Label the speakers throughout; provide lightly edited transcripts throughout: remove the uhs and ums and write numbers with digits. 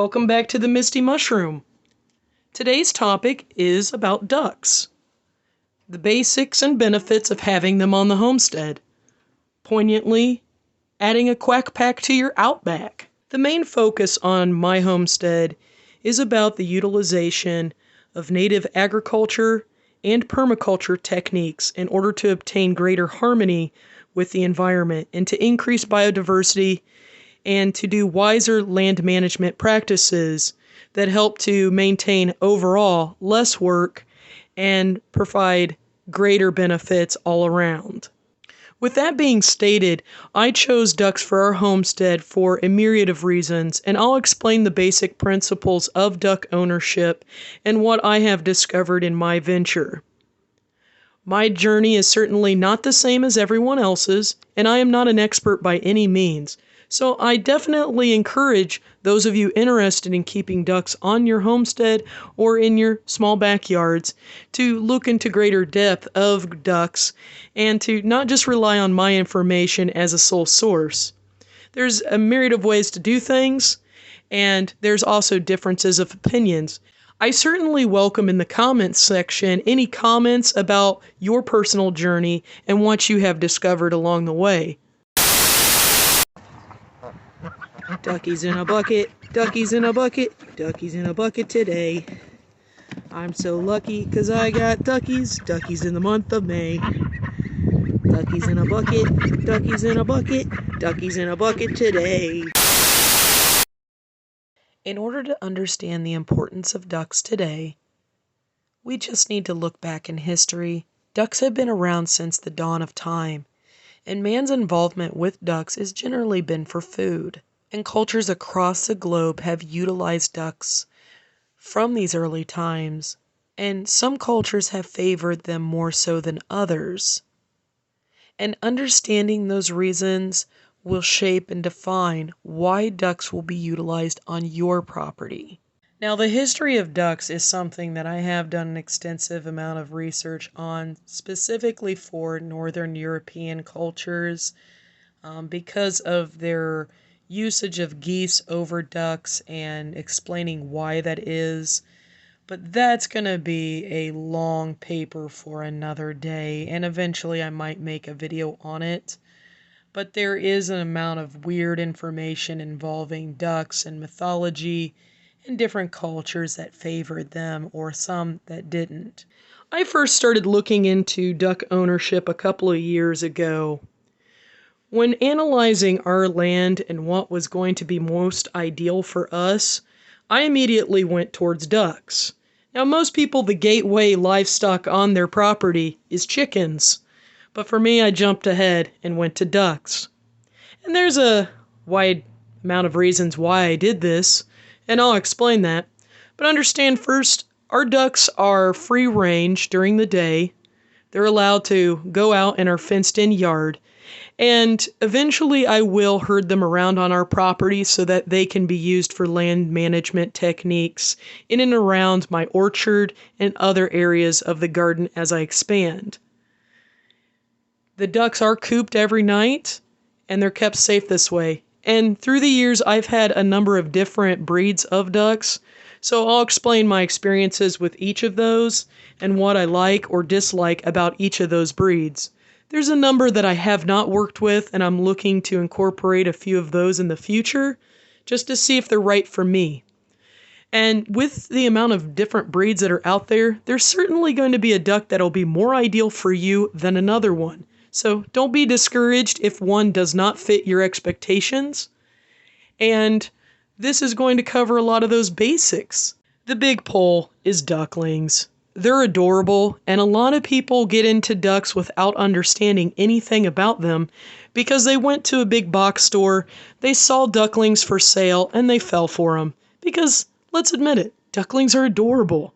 Speaker 1: Welcome back to the Misty Mushroom. Today's topic is about ducks. The basics and benefits of having them on the homestead. Poignantly, adding a Quackpack to your Outback. The main focus on my homestead is about the utilization of native agriculture and permaculture techniques in order to obtain greater harmony with the environment and to increase biodiversity and to do wiser land management practices that help to maintain overall less work and provide greater benefits all around. With that being stated, I chose ducks for our homestead for a myriad of reasons, and I'll explain the basic principles of duck ownership and what I have discovered in my venture. My journey is certainly not the same as everyone else's, and I am not an expert by any means. So I definitely encourage those of you interested in keeping ducks on your homestead or in your small backyards to look into greater depth of ducks and to not just rely on my information as a sole source. There's a myriad of ways to do things, and there's also differences of opinions. I certainly welcome in the comments section any comments about your personal journey and what you have discovered along the way. Duckies in a bucket, duckies in a bucket, duckies in a bucket today. I'm so lucky 'cause I got duckies in the month of May. Duckies in a bucket, duckies in a bucket, duckies in a bucket today. In order to understand the importance of ducks today, we just need to look back in history. Ducks have been around since the dawn of time, and man's involvement with ducks has generally been for food. And cultures across the globe have utilized ducks from these early times, and some cultures have favored them more so than others. And understanding those reasons will shape and define why ducks will be utilized on your property. Now, the history of ducks is something that I have done an extensive amount of research on, specifically for Northern European cultures, because of their usage of geese over ducks and explaining why that is. But that's going to be a long paper for another day, and eventually I might make a video on it. But there is an amount of weird information involving ducks and mythology and different cultures that favored them or some that didn't. I first started looking into duck ownership a couple of years ago. When analyzing our land and what was going to be most ideal for us, I immediately went towards ducks. Now, most people, the gateway livestock on their property is chickens, but for me, I jumped ahead and went to ducks. And there's a wide amount of reasons why I did this, and I'll explain that. But understand first, our ducks are free range during the day. They're allowed to go out in our fenced-in yard. And eventually I will herd them around on our property so that they can be used for land management techniques in and around my orchard and other areas of the garden as I expand. The ducks are cooped every night, and they're kept safe this way. And through the years, I've had a number of different breeds of ducks, so I'll explain my experiences with each of those and what I like or dislike about each of those breeds. There's a number that I have not worked with, and I'm looking to incorporate a few of those in the future, just to see if they're right for me. And with the amount of different breeds that are out there, there's certainly going to be a duck that'll be more ideal for you than another one. So don't be discouraged if one does not fit your expectations. And this is going to cover a lot of those basics. The big pull is ducklings. They're adorable, and a lot of people get into ducks without understanding anything about them because they went to a big box store, they saw ducklings for sale, and they fell for them. Because, let's admit it, ducklings are adorable.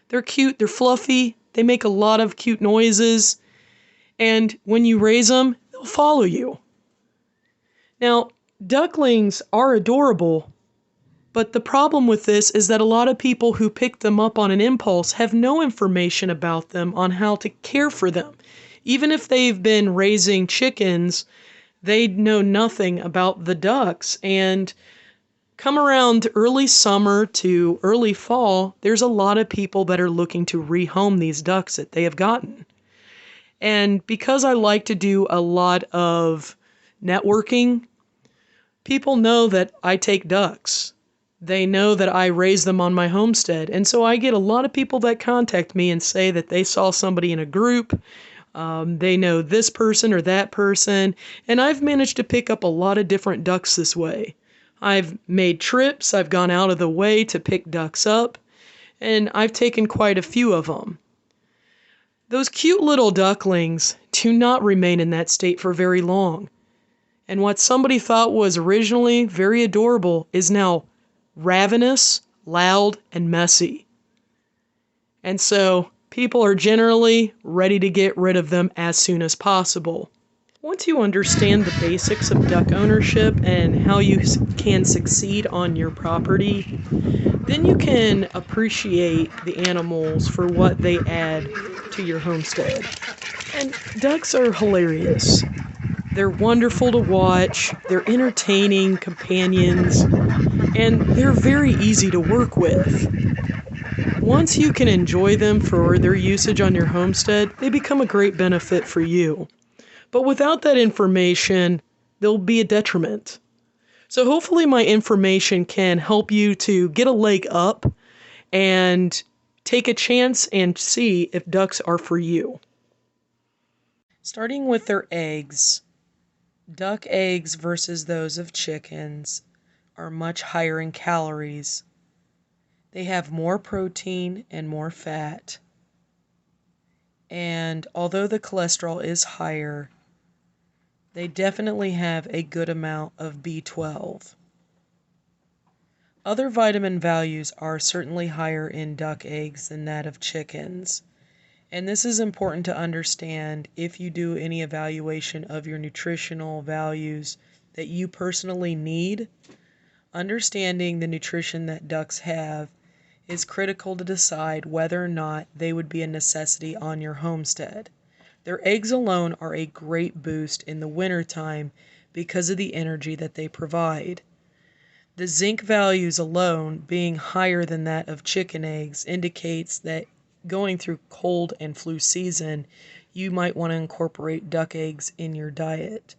Speaker 1: They're cute, they're fluffy, they make a lot of cute noises, and when you raise them, they'll follow you. Now, ducklings are adorable, but the problem with this is that a lot of people who pick them up on an impulse have no information about them on how to care for them. Even if they've been raising chickens, they know nothing about the ducks. And come around early summer to early fall, there's a lot of people that are looking to rehome these ducks that they have gotten. And because I like to do a lot of networking, people know that I take ducks. They know that I raise them on my homestead. And so I get a lot of people that contact me and say that they saw somebody in a group. They know this person or that person. And I've managed to pick up a lot of different ducks this way. I've made trips. I've gone out of the way to pick ducks up. And I've taken quite a few of them. Those cute little ducklings do not remain in that state for very long. And what somebody thought was originally very adorable is now ravenous, loud, and messy. And so people are generally ready to get rid of them as soon as possible. Once you understand the basics of duck ownership and how you can succeed on your property, then you can appreciate the animals for what they add to your homestead. And ducks are hilarious. They're wonderful to watch, they're entertaining companions, and they're very easy to work with. Once you can enjoy them for their usage on your homestead, they become a great benefit for you. But without that information, they'll be a detriment. So hopefully my information can help you to get a leg up and take a chance and see if ducks are for you. Starting with their eggs, duck eggs versus those of chickens are much higher in calories. They have more protein and more fat. And although the cholesterol is higher, they definitely have a good amount of B12. Other vitamin values are certainly higher in duck eggs than that of chickens. And this is important to understand if you do any evaluation of your nutritional values that you personally need. Understanding the nutrition that ducks have is critical to decide whether or not they would be a necessity on your homestead. Their eggs alone are a great boost in the wintertime because of the energy that they provide. The zinc values alone being higher than that of chicken eggs indicates that going through cold and flu season, you might want to incorporate duck eggs in your diet.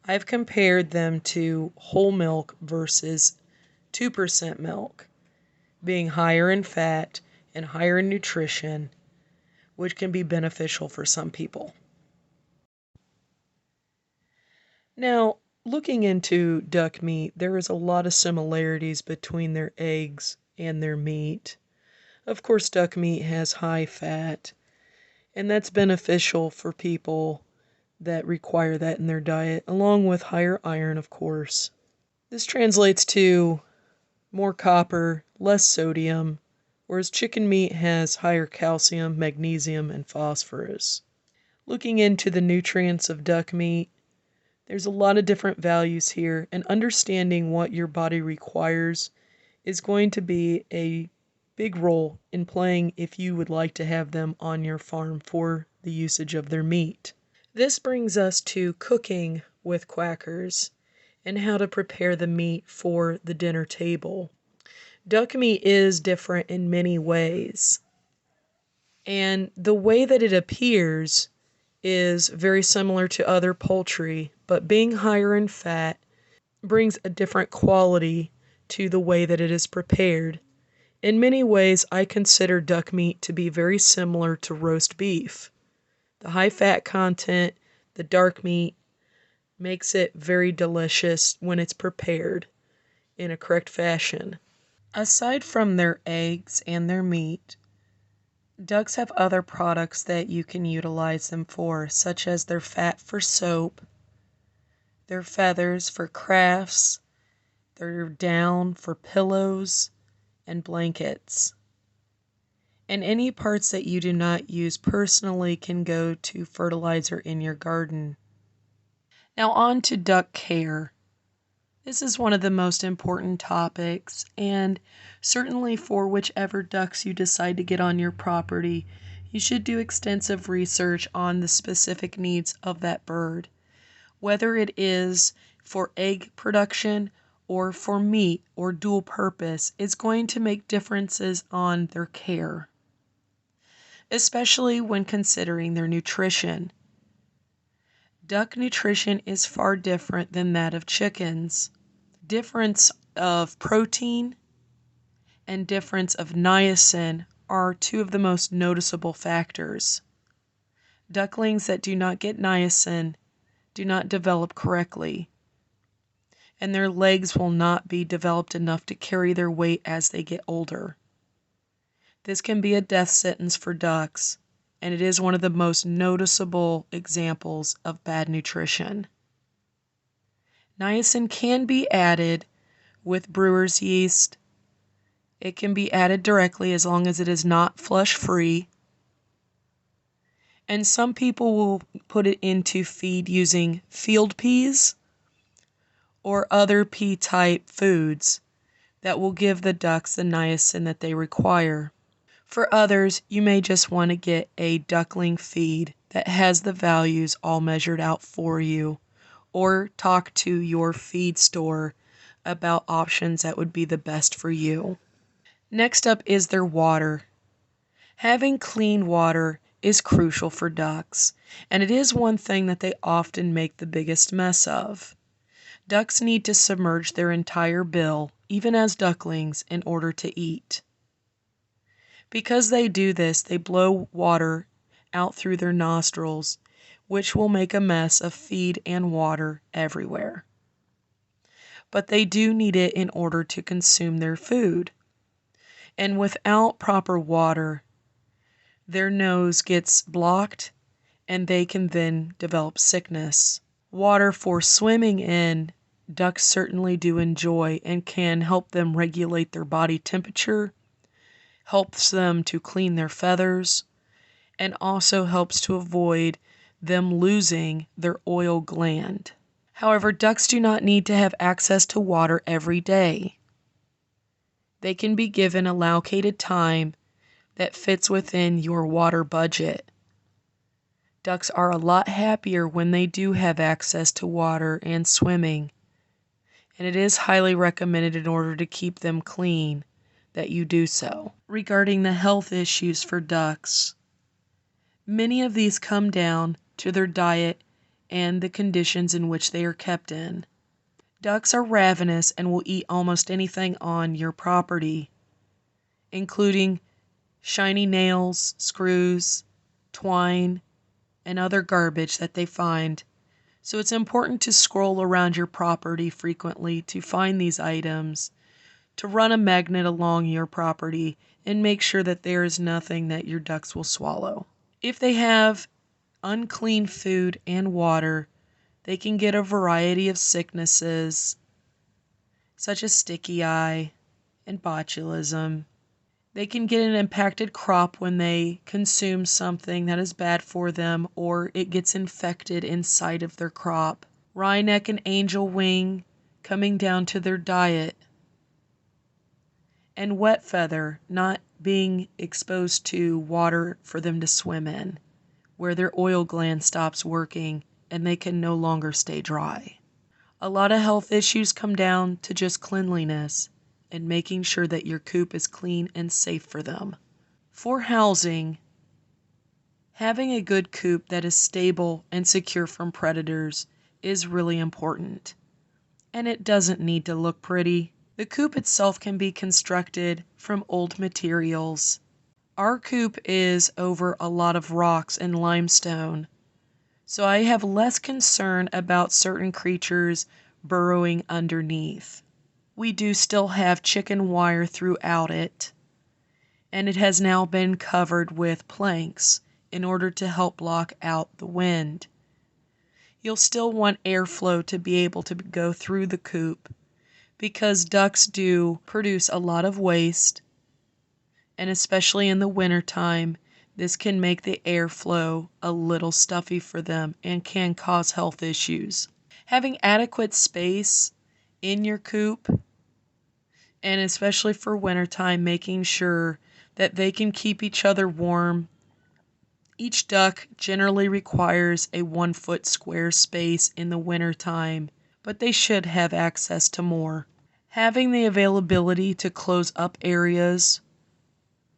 Speaker 1: I've compared them to whole milk versus 2% milk, being higher in fat and higher in nutrition, which can be beneficial for some people. Now, looking into duck meat, there is a lot of similarities between their eggs and their meat. Of course, duck meat has high fat, and that's beneficial for people that require that in their diet, along with higher iron, of course. This translates to more copper, less sodium, whereas chicken meat has higher calcium, magnesium, and phosphorus. Looking into the nutrients of duck meat, there's a lot of different values here, and understanding what your body requires is going to be a big role in playing if you would like to have them on your farm for the usage of their meat. This brings us to cooking with quackers and how to prepare the meat for the dinner table. Duck meat is different in many ways, and the way that it appears is very similar to other poultry, but being higher in fat brings a different quality to the way that it is prepared. In many ways, I consider duck meat to be very similar to roast beef. The high fat content, the dark meat, makes it very delicious when it's prepared in a correct fashion. Aside from their eggs and their meat, ducks have other products that you can utilize them for, such as their fat for soap, their feathers for crafts, their down for pillows and blankets. And any parts that you do not use personally can go to fertilizer in your garden. Now on to duck care. This is one of the most important topics, and certainly for whichever ducks you decide to get on your property, you should do extensive research on the specific needs of that bird. Whether it is for egg production or for meat or dual purpose is going to make differences on their care, especially when considering their nutrition. Duck nutrition is far different than that of chickens. Difference of protein and difference of niacin are two of the most noticeable factors. Ducklings that do not get niacin do not develop correctly, and their legs will not be developed enough to carry their weight as they get older. This can be a death sentence for ducks, and it is one of the most noticeable examples of bad nutrition. Niacin can be added with brewer's yeast. It can be added directly as long as it is not flush-free. And some people will put it into feed using field peas or other pea-type foods that will give the ducks the niacin that they require. For others, you may just want to get a duckling feed that has the values all measured out for you, or talk to your feed store about options that would be the best for you. Next up is their water. Having clean water is crucial for ducks, and it is one thing that they often make the biggest mess of. Ducks need to submerge their entire bill, even as ducklings, in order to eat. Because they do this, they blow water out through their nostrils, which will make a mess of feed and water everywhere. But they do need it in order to consume their food. And without proper water, their nose gets blocked and they can then develop sickness. Water for swimming in, ducks certainly do enjoy and can help them regulate their body temperature, helps them to clean their feathers, and also helps to avoid them losing their oil gland. However, ducks do not need to have access to water every day. They can be given a allocated time that fits within your water budget. Ducks are a lot happier when they do have access to water and swimming, and it is highly recommended in order to keep them clean that you do so. Regarding the health issues for ducks, many of these come down to their diet and the conditions in which they are kept in. Ducks are ravenous and will eat almost anything on your property, including shiny nails, screws, twine, and other garbage that they find. So it's important to scroll around your property frequently to find these items, to run a magnet along your property, and make sure that there is nothing that your ducks will swallow. If they have unclean food and water, they can get a variety of sicknesses, such as sticky eye and botulism. They can get an impacted crop when they consume something that is bad for them or it gets infected inside of their crop. Wryneck and angel wing coming down to their diet. And wet feather not being exposed to water for them to swim in, where their oil gland stops working and they can no longer stay dry. A lot of health issues come down to just cleanliness and making sure that your coop is clean and safe for them. For housing, having a good coop that is stable and secure from predators is really important. And it doesn't need to look pretty. The coop itself can be constructed from old materials. Our coop is over a lot of rocks and limestone, so I have less concern about certain creatures burrowing underneath. We do still have chicken wire throughout it, and it has now been covered with planks in order to help block out the wind. You'll still want airflow to be able to go through the coop because ducks do produce a lot of waste, and especially in the wintertime, this can make the airflow a little stuffy for them and can cause health issues. Having adequate space in your coop, and especially for wintertime, making sure that they can keep each other warm. Each duck generally requires a 1 foot square space in the wintertime, but they should have access to more. Having the availability to close up areas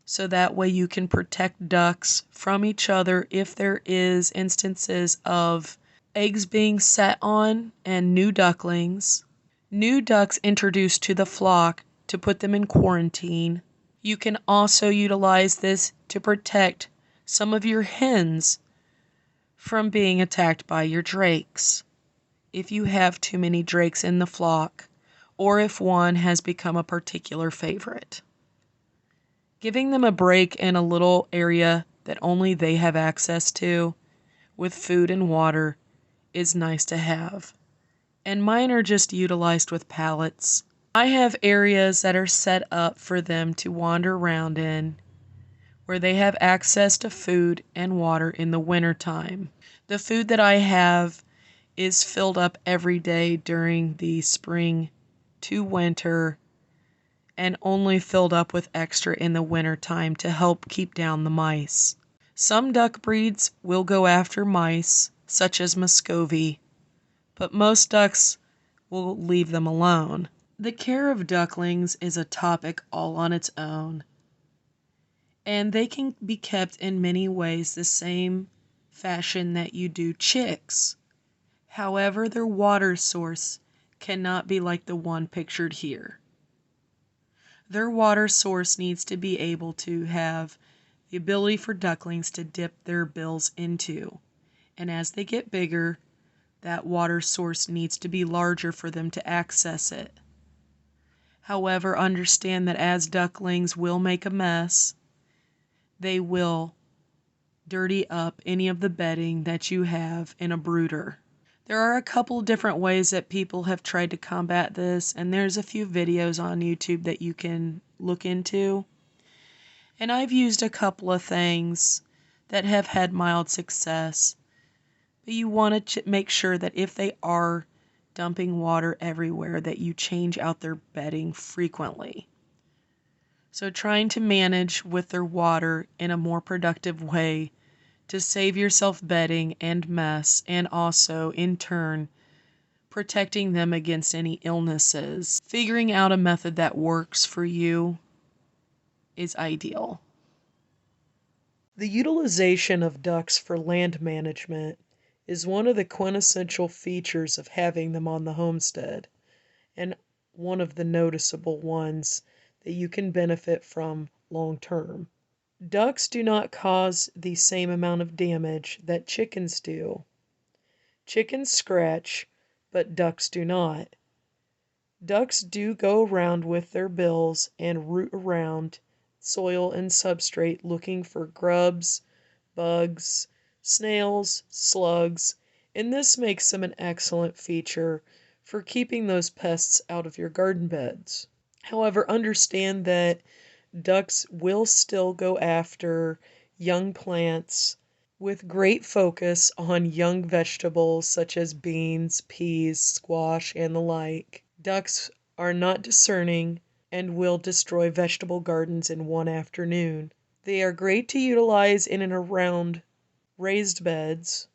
Speaker 1: so that way you can protect ducks from each other if there is instances of eggs being set on and new ducklings, new ducks introduced to the flock to put them in quarantine. You can also utilize this to protect some of your hens from being attacked by your drakes if you have too many drakes in the flock or if one has become a particular favorite. Giving them a break in a little area that only they have access to with food and water is nice to have. And mine are just utilized with pallets. I have areas that are set up for them to wander around in where they have access to food and water in the wintertime. The food that I have is filled up every day during the spring to winter and only filled up with extra in the wintertime to help keep down the mice. Some duck breeds will go after mice, such as Muscovy, but most ducks will leave them alone. The care of ducklings is a topic all on its own, and they can be kept in many ways the same fashion that you do chicks. However, their water source cannot be like the one pictured here. Their water source needs to be able to have the ability for ducklings to dip their bills into. And as they get bigger, that water source needs to be larger for them to access it. However, understand that as ducklings will make a mess, they will dirty up any of the bedding that you have in a brooder. There are a couple different ways that people have tried to combat this, and there's a few videos on YouTube that you can look into. And I've used a couple of things that have had mild success. But you want to make sure that if they are dumping water everywhere, that you change out their bedding frequently. So trying to manage with their water in a more productive way to save yourself bedding and mess, and also, in turn, protecting them against any illnesses. Figuring out a method that works for you is ideal. The utilization of ducks for land management is one of the quintessential features of having them on the homestead, and one of the noticeable ones that you can benefit from long term. Ducks do not cause the same amount of damage that chickens do. Chickens scratch, but ducks do not. Ducks do go around with their bills and root around soil and substrate looking for grubs, bugs, snails, slugs, and this makes them an excellent feature for keeping those pests out of your garden beds. However, understand that ducks will still go after young plants with great focus on young vegetables such as beans, peas, squash, and the like. Ducks are not discerning and will destroy vegetable gardens in one afternoon. They are great to utilize in and around raised beds,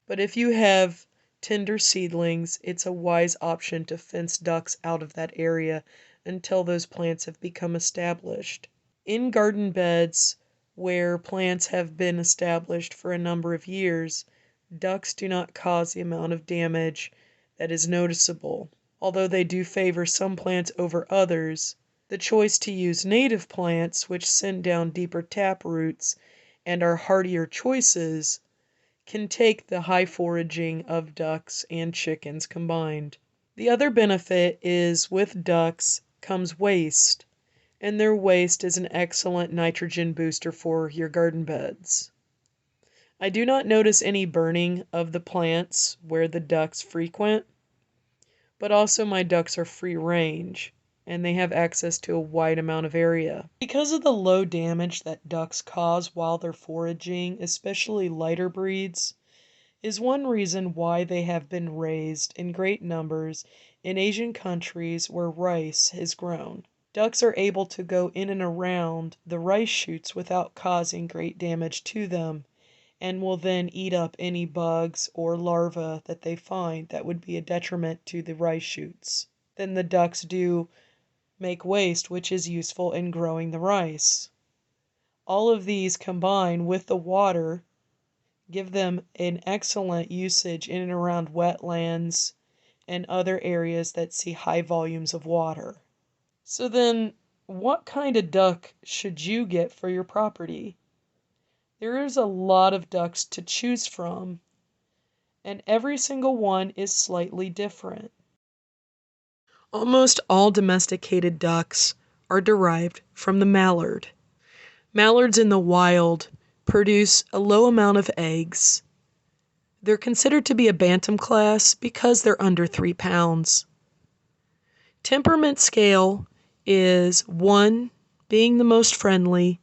Speaker 1: but if you have tender seedlings, it's a wise option to fence ducks out of that area until those plants have become established. In garden beds where plants have been established for a number of years, ducks do not cause the amount of damage that is noticeable. Although they do favor some plants over others, the choice to use native plants, which send down deeper tap roots and are hardier choices, can take the high foraging of ducks and chickens combined. The other benefit is with ducks comes waste, and their waste is an excellent nitrogen booster for your garden beds. I do not notice any burning of the plants where the ducks frequent, but also my ducks are free range, and they have access to a wide amount of area. Because of the low damage that ducks cause while they're foraging, especially lighter breeds, is one reason why they have been raised in great numbers in Asian countries where rice is grown. Ducks are able to go in and around the rice shoots without causing great damage to them, and will then eat up any bugs or larvae that they find that would be a detriment to the rice shoots. Then the ducks do make waste, which is useful in growing the rice. All of these combine with the water, give them an excellent usage in and around wetlands and other areas that see high volumes of water. So then, what kind of duck should you get for your property? There is a lot of ducks to choose from, and every single one is slightly different. Almost all domesticated ducks are derived from the mallard. Mallards in the wild produce a low amount of eggs. They're considered to be a bantam class because they're under 3 pounds. Temperament scale is 1 being the most friendly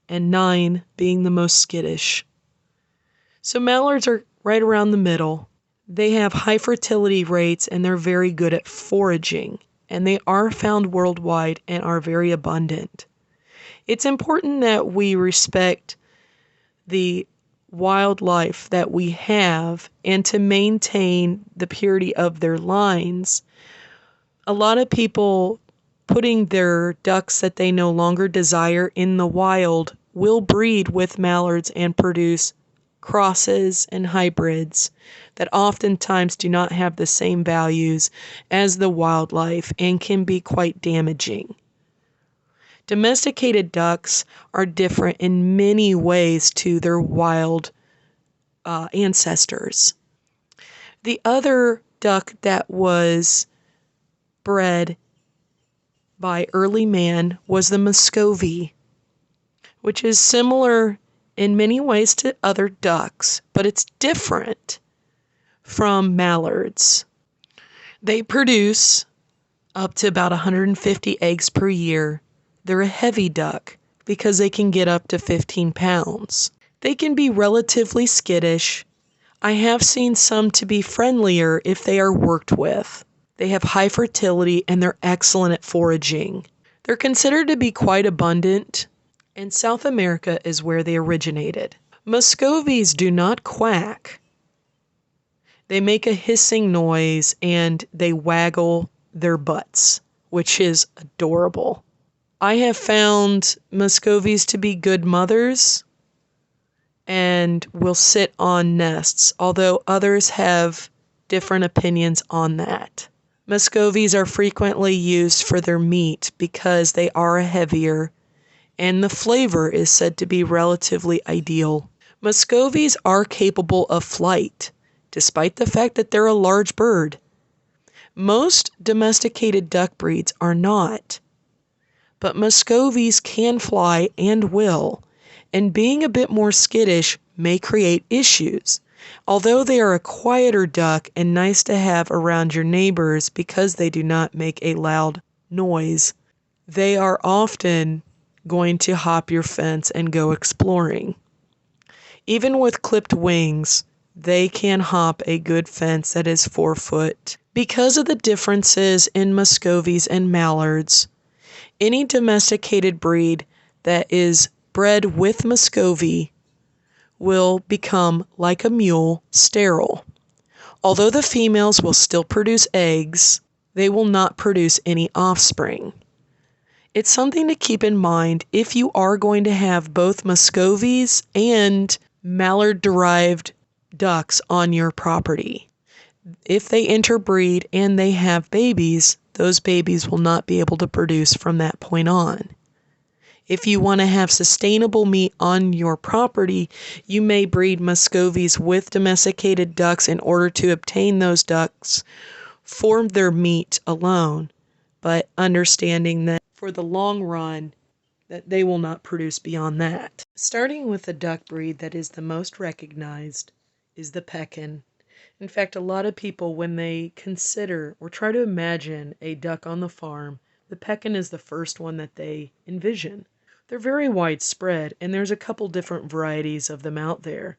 Speaker 1: and 9 being the most skittish. So mallards are right around the middle. They have high fertility rates and they're very good at foraging, and they are found worldwide and are very abundant. It's important that we respect the wildlife that we have and to maintain the purity of their lines. A lot of people putting their ducks that they no longer desire in the wild will breed with mallards and produce crosses and hybrids that oftentimes do not have the same values as the wildlife and can be quite damaging. Domesticated ducks are different in many ways to their wild ancestors. The other duck that was bred by early man was the Muscovy, which is similar in many ways to other ducks, but it's different from mallards. They produce up to about 150 eggs per year. They're a heavy duck because they can get up to 15 pounds. They can be relatively skittish. I have seen some to be friendlier if they are worked with. They have high fertility and they're excellent at foraging. They're considered to be quite abundant, and South America is where they originated. Muscovies do not quack. They make a hissing noise and they waggle their butts, which is adorable. I have found Muscovies to be good mothers and will sit on nests, although others have different opinions on that. Muscovies are frequently used for their meat because they are heavier, and the flavor is said to be relatively ideal. Muscovies are capable of flight, despite the fact that they're a large bird. Most domesticated duck breeds are not, but Muscovies can fly and will, and being a bit more skittish may create issues. Although they are a quieter duck and nice to have around your neighbors because they do not make a loud noise, they are often going to hop your fence and go exploring. Even with clipped wings, they can hop a good fence that is 4 foot. Because of the differences in Muscovies and mallards, any domesticated breed that is bred with Muscovy will become, like a mule, sterile. Although the females will still produce eggs, they will not produce any offspring. It's something to keep in mind if you are going to have both Muscovies and mallard-derived ducks on your property. If they interbreed and they have babies, those babies will not be able to produce from that point on. If you want to have sustainable meat on your property, you may breed Muscovies with domesticated ducks in order to obtain those ducks for their meat alone, but understanding that for the long run, that they will not produce beyond that. Starting with the duck breed that is the most recognized is the Pekin. In fact, a lot of people, when they consider or try to imagine a duck on the farm, the Pekin is the first one that they envision. They're very widespread, and there's a couple different varieties of them out there.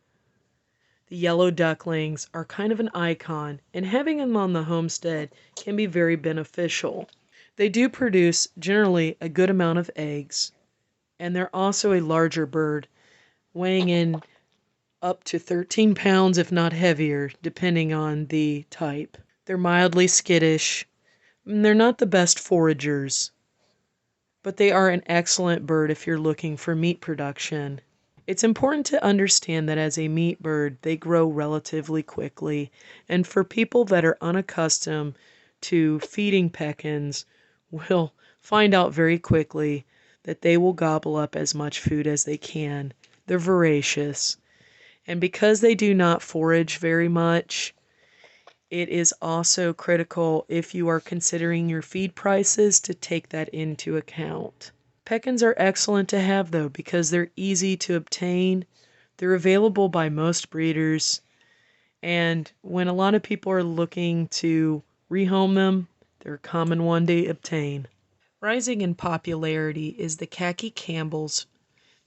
Speaker 1: The yellow ducklings are kind of an icon, and having them on the homestead can be very beneficial. They do produce generally a good amount of eggs, and they're also a larger bird, weighing in up to 13 pounds, if not heavier, depending on the type. They're mildly skittish, and they're not the best foragers. but they are an excellent bird if you're looking for meat production. It's important to understand that as a meat bird, they grow relatively quickly, and for people that are unaccustomed to feeding pecans, will find out very quickly that they will gobble up as much food as they can. They're voracious, and because they do not forage very much, it is also critical if you are considering your feed prices to take that into account. Pecans are excellent to have though because they're easy to obtain. They're available by most breeders, and when a lot of people are looking to rehome them, they're a common one to obtain. Rising in popularity is the khaki Campbells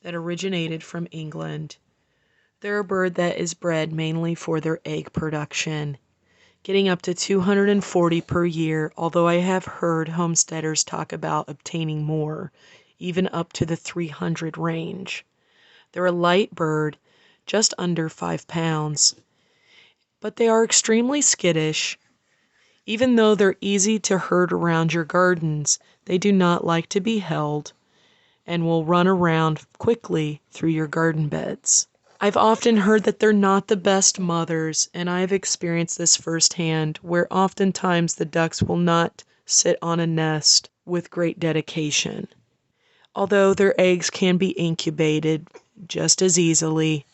Speaker 1: that originated from England. They're a bird that is bred mainly for their egg production, getting up to 240 per year, although I have heard homesteaders talk about obtaining more, even up to the 300 range. They're a light bird, just under 5 pounds, but they are extremely skittish. Even though they're easy to herd around your gardens, they do not like to be held and will run around quickly through your garden beds. I've often heard that they're not the best mothers, and I've experienced this firsthand, where oftentimes the ducks will not sit on a nest with great dedication. Although their eggs can be incubated just as easily,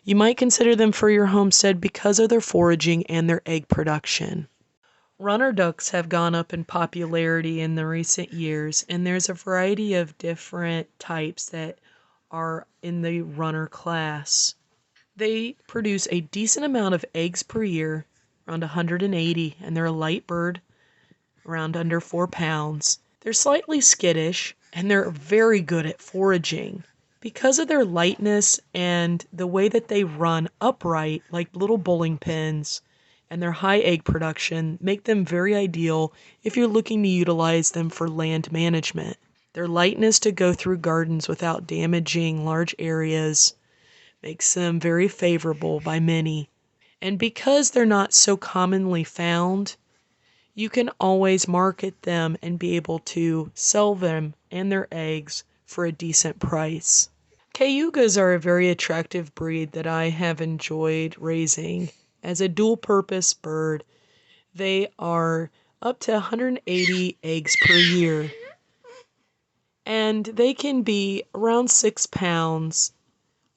Speaker 1: you might consider them for your homestead because of their foraging and their egg production. Runner ducks have gone up in popularity in the recent years, and there's a variety of different types that are in the runner class. They produce a decent amount of eggs per year, around 180, and they're a light bird, around under 4 pounds. They're slightly skittish, and they're very good at foraging. Because of their lightness and the way that they run upright like little bowling pins, and their high egg production make them very ideal if you're looking to utilize them for land management. Their lightness to go through gardens without damaging large areas makes them very favorable by many. And because they're not so commonly found, you can always market them and be able to sell them and their eggs for a decent price. Cayugas are a very attractive breed that I have enjoyed raising. As a dual-purpose bird, they are up to 180 eggs per year, and they can be around 6 pounds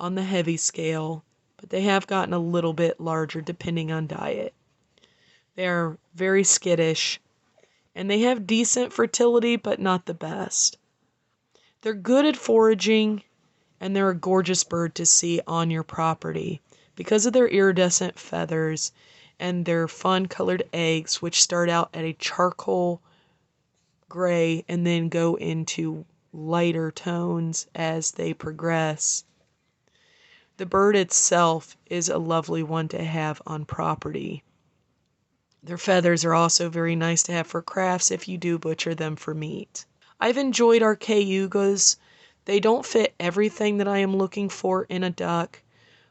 Speaker 1: on the heavy scale, but they have gotten a little bit larger depending on diet. They are very skittish, and they have decent fertility, but not the best. They're good at foraging, and they're a gorgeous bird to see on your property because of their iridescent feathers and their fun-colored eggs, which start out at a charcoal gray and then go into lighter tones as they progress. The bird itself is a lovely one to have on property. Their feathers are also very nice to have for crafts if you do butcher them for meat. I've enjoyed our cayugas. They don't fit everything that I am looking for in a duck,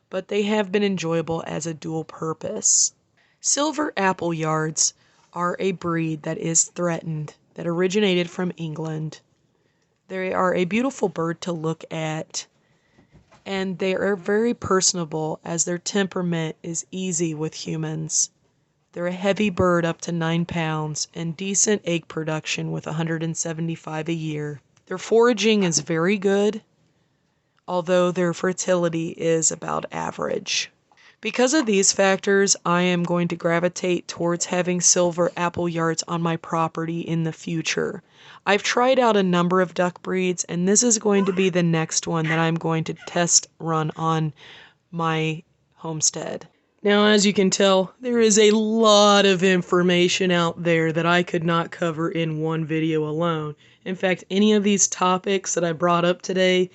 Speaker 1: but they have been enjoyable as a dual purpose. Silver appleyards are a breed that is threatened, that originated from England. They are a beautiful bird to look at, and they are very personable as their temperament is easy with humans. They're a heavy bird up to 9 pounds and decent egg production with 175 a year. Their foraging is very good, although their fertility is about average. Because of these factors, I am going to gravitate towards having silver appleyards on my property in the future. I've tried out a number of duck breeds, and this is going to be the next one that I'm going to test run on my homestead. Now, as you can tell, there is a lot of information out there that I could not cover in one video alone. In fact, any of these topics that I brought up today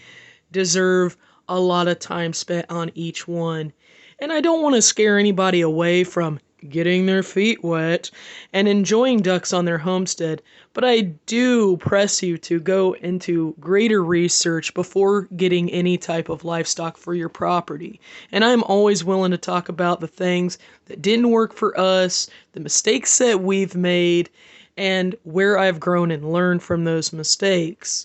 Speaker 1: deserve a lot of time spent on each one. And I don't want to scare anybody away from getting their feet wet and enjoying ducks on their homestead, but I do press you to go into greater research before getting any type of livestock for your property. And I'm always willing to talk about the things that didn't work for us, the mistakes that we've made, and where I've grown and learned from those mistakes.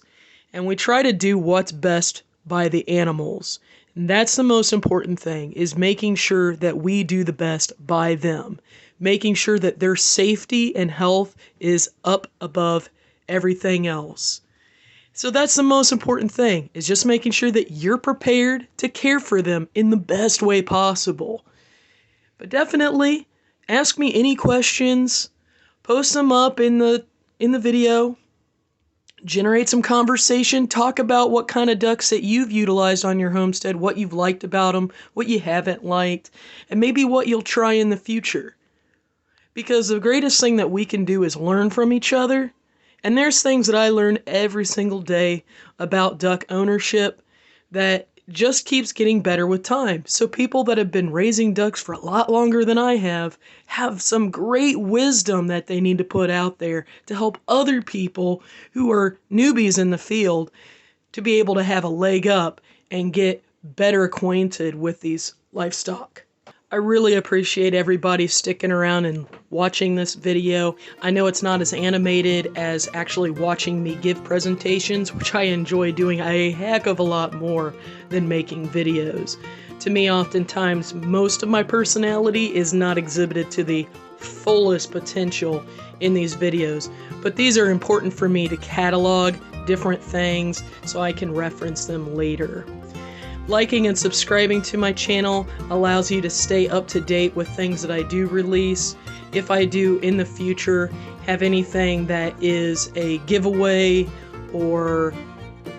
Speaker 1: and we try to do what's best by the animals. And that's the most important thing, is making sure that we do the best by them. Making sure that their safety and health is up above everything else. So that's the most important thing, is just making sure that you're prepared to care for them in the best way possible. But definitely ask me any questions, post them up in the video, generate some conversation, talk about what kind of ducks that you've utilized on your homestead, what you've liked about them, what you haven't liked, and maybe what you'll try in the future. Because the greatest thing that we can do is learn from each other. And there's things that I learn every single day about duck ownership that just keeps getting better with time. So people that have been raising ducks for a lot longer than I have some great wisdom that they need to put out there to help other people who are newbies in the field to be able to have a leg up and get better acquainted with these livestock. I really appreciate everybody sticking around and watching this video. I know it's not as animated as actually watching me give presentations, which I enjoy doing a heck of a lot more than making videos. To me, oftentimes, most of my personality is not exhibited to the fullest potential in these videos, but these are important for me to catalog different things so I can reference them later. Liking and subscribing to my channel allows you to stay up to date with things that I do release. If I do in the future have anything that is a giveaway or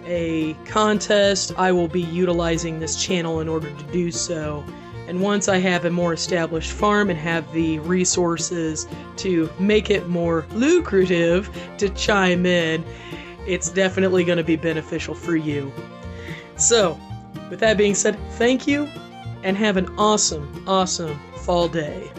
Speaker 1: a contest, I will be utilizing this channel in order to do so. And once I have a more established farm and have the resources to make it more lucrative to chime in, it's definitely going to be beneficial for you. So, with that being said, thank you, and have an awesome, awesome fall day.